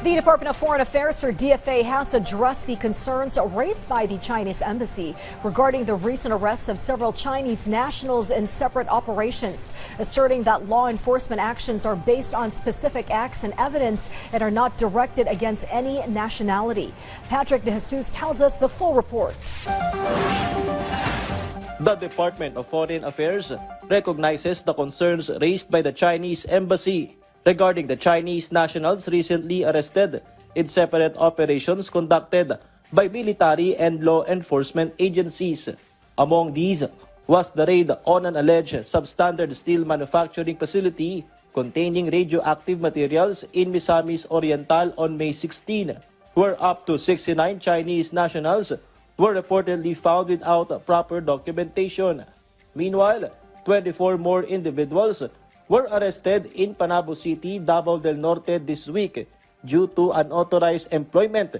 The Department of Foreign Affairs, or DFA, has addressed the concerns raised by the Chinese embassy regarding the recent arrests of several Chinese nationals in separate operations, asserting that law enforcement actions are based on specific acts and evidence and are not directed against any nationality. Patrick De Jesus tells us the full report. The Department of Foreign Affairs recognizes the concerns raised by the Chinese embassy regarding the Chinese nationals recently arrested in separate operations conducted by military and law enforcement agencies. Among these was the raid on an alleged substandard steel manufacturing facility containing radioactive materials in Misamis Oriental on May 16, where up to 69 Chinese nationals were reportedly found without proper documentation. Meanwhile, 24 more individuals were arrested in Panabo City, Davao del Norte this week due to unauthorized employment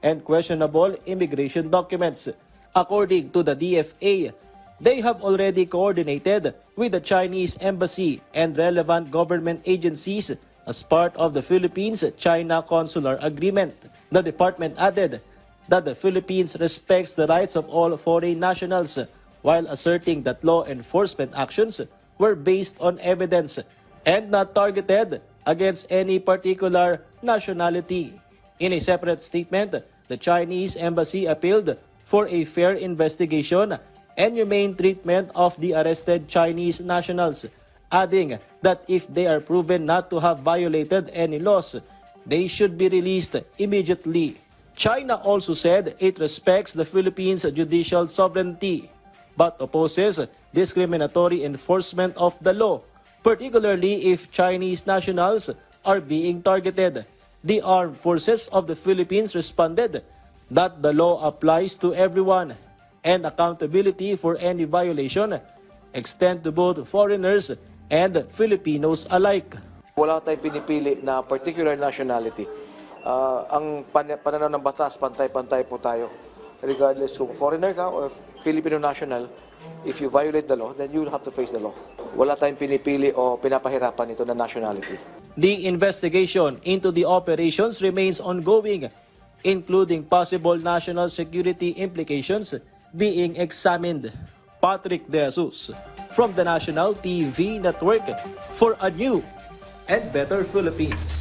and questionable immigration documents. According to the DFA, they have already coordinated with the Chinese embassy and relevant government agencies as part of the Philippines-China Consular Agreement. The department added that the Philippines respects the rights of all foreign nationals while asserting that law enforcement actions were based on evidence and not targeted against any particular nationality. In a separate statement, the Chinese embassy appealed for a fair investigation and humane treatment of the arrested Chinese nationals, adding that if they are proven not to have violated any laws, they should be released immediately. China also said it respects the Philippines' judicial sovereignty, but opposes discriminatory enforcement of the law, particularly if Chinese nationals are being targeted. The Armed Forces of the Philippines responded that the law applies to everyone and accountability for any violation extend to both foreigners and Filipinos alike. Wala tayong pinipili na particular nationality. Ang pananaw ng batas, pantay-pantay po tayo. Regardless kung foreigner ka or Filipino national, if you violate the law, then you will have to face the law. Wala tayong pinipili o pinapahirapan ito na nationality. The investigation into the operations remains ongoing, including possible national security implications being examined. Patrick De Jesus from the National TV Network for a new and better Philippines.